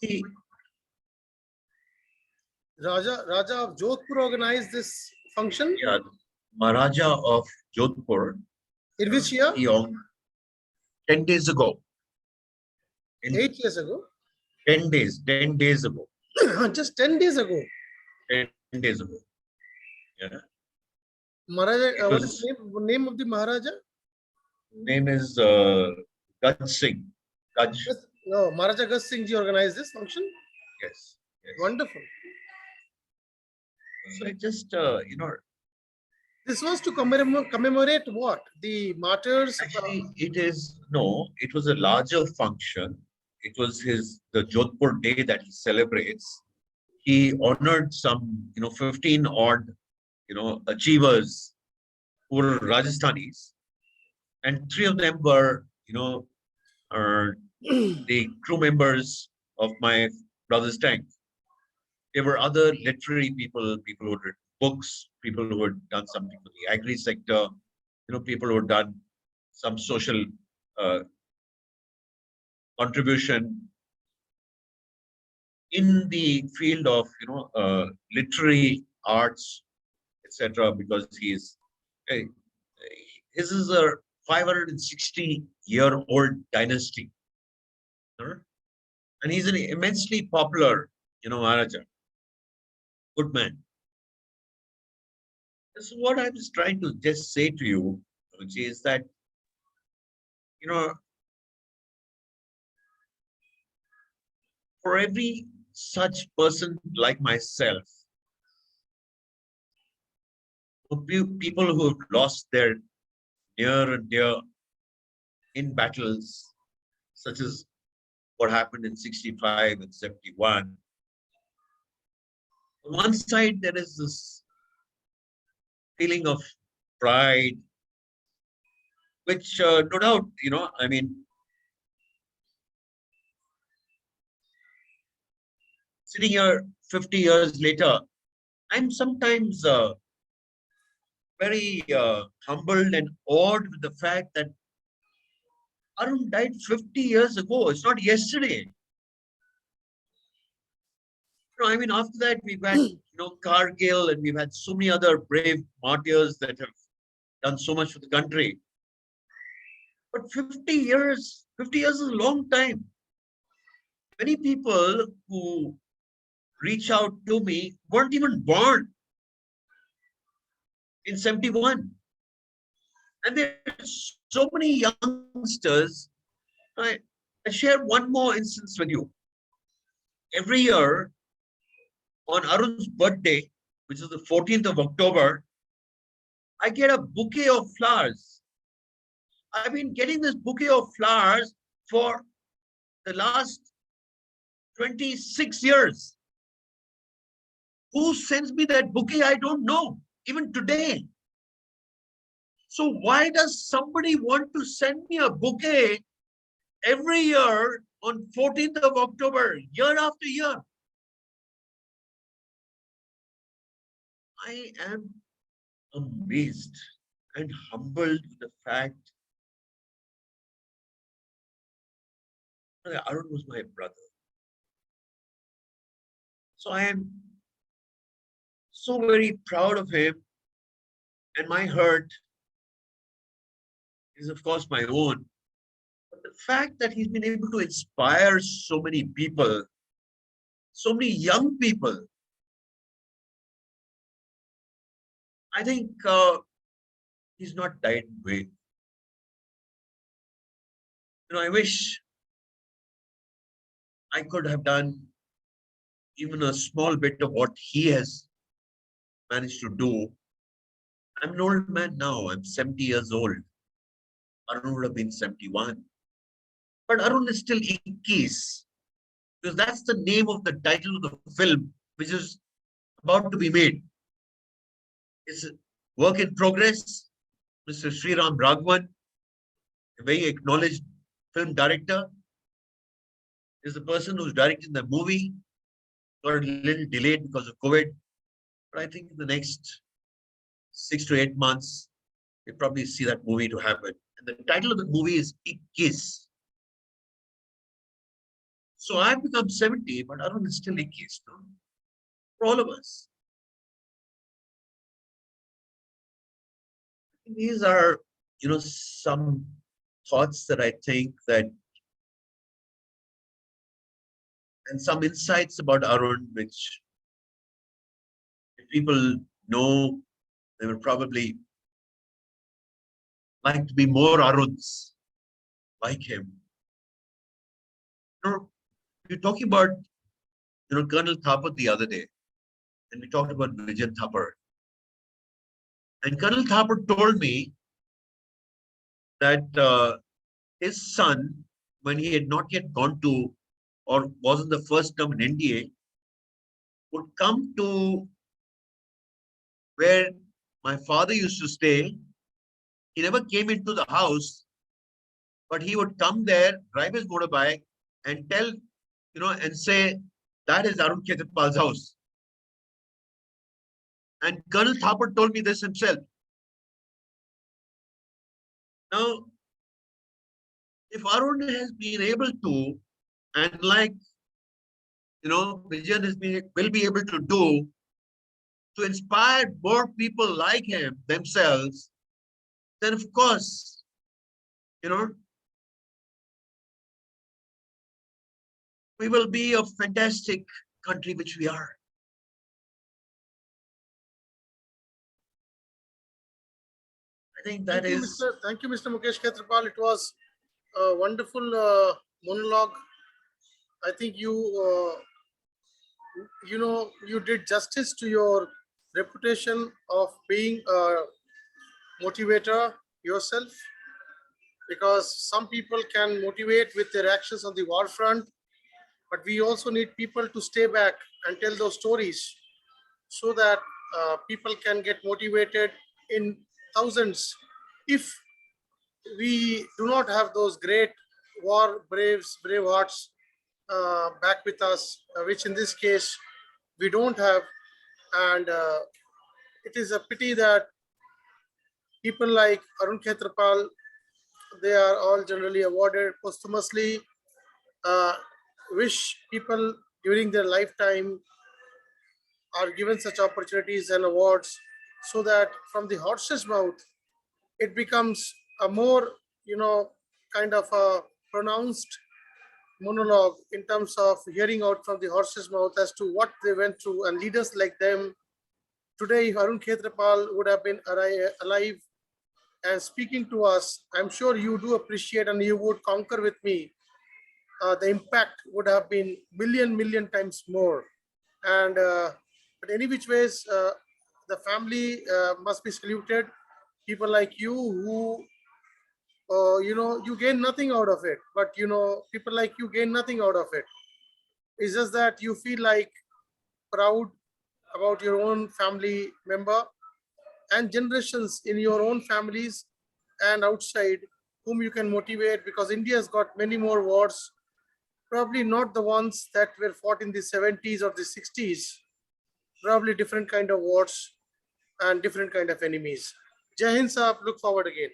See, Raja of Jodhpur organized this function. yeah, Maharaja of Jodhpur. In which year? 10 days ago. 8 years ago. 10 days ago. Just 10 days ago. 10 days ago. Yeah. Maharaja, what is the name of the Maharaja? Name is Gaj Singh. Gaj. No, Maharaja Gaj Singh ji organized this function. Yes. Yes. Wonderful. So it just, This was to commemorate what? The martyrs? Actually, it was a larger function. It was the Jodhpur day that he celebrates. He honored some, 15 odd, achievers who were Rajasthanis. And 3 of them were, the crew members of my brother's tank. There were other literary people who had written books, people who had done something for the agri sector, people who had done some social contribution in the field of, literary arts, etc. Because his is a 560-year-old dynasty, and he's an immensely popular, Maharaja. Good man. So what I was trying to just say to you, which is that, for every such person like myself, people who have lost their near and dear in battles, such as what happened in 65 and 71. On one side, there is this feeling of pride, which no doubt, sitting here 50 years later, I'm sometimes very humbled and awed with the fact that Arun died 50 years ago. It's not yesterday. After that, we've had, Kargil, and we've had so many other brave martyrs that have done so much for the country. But 50 years is a long time. Many people who reach out to me weren't even born in 71. And there's so many youngsters. I share one more instance with you. Every year, on Arun's birthday, which is the 14th of October, I get a bouquet of flowers. I've been getting this bouquet of flowers for the last 26 years. Who sends me that bouquet? I don't know, even today. So why does somebody want to send me a bouquet every year on 14th of October, year after year? I am amazed and humbled with the fact that Arun was my brother. So I am so very proud of him, and my hurt is, of course, my own. But the fact that he's been able to inspire so many people, so many young people, I think he's not died in vain. I wish I could have done even a small bit of what he has managed to do. I'm an old man now. I'm 70 years old. Arun would have been 71. But Arun is still 21, because that's the name of the title of the film, which is about to be made. It's a work in progress. Mr. Sriram Raghavan, a very acknowledged film director, is the person who's directing the movie. Got a little delayed because of COVID. But I think in the next 6 to 8 months, we'll probably see that movie to happen. And the title of the movie is 21. So I've become 70, but Arun is still engaged, no? For all of us. These are, some thoughts that I think that, and some insights about Arun, which if people know, they will probably like to be more Aruns like him. We're talking about, Colonel Thapar the other day, and we talked about Vijay Thapar. And Colonel Thapar told me that his son, when he had not yet gone to or wasn't the first term in NDA, would come to where my father used to stay. He never came into the house, but he would come there, drive his motorbike, and tell, and say, that is Arun Khetrapal's house. And Colonel Thapar told me this himself. Now, if Arun has been able to, and like, Vijayan will be able to do, to inspire more people like him themselves, then of course, we will be a fantastic country, which we are. I think that is. Thank you, Mr. Mukesh Khetrapal. It was a wonderful monologue. I think you did justice to your reputation of being a motivator yourself, because some people can motivate with their actions on the war front, but we also need people to stay back and tell those stories so that people can get motivated in thousands. If we do not have those great war brave hearts back with us, which in this case we don't have, and it is a pity that people like Arun Khetrapal, they are all generally awarded posthumously. Wish people during their lifetime are given such opportunities and awards, so that from the horse's mouth it becomes a more kind of a pronounced monologue in terms of hearing out from the horse's mouth as to what they went through. And leaders like them today, if Arun Khetrapal would have been alive and speaking to us, I'm sure you do appreciate and you would concur with me, the impact would have been million times more. And but any which ways, the family must be saluted. People like you who you gain nothing out of it, but people like you gain nothing out of it. It's just that you feel like proud about your own family member and generations in your own families and outside whom you can motivate, because India has got many more wars, probably not the ones that were fought in the 70s or the 60s, probably different kind of wars and different kind of enemies. Jai Hind Sahab, look forward again.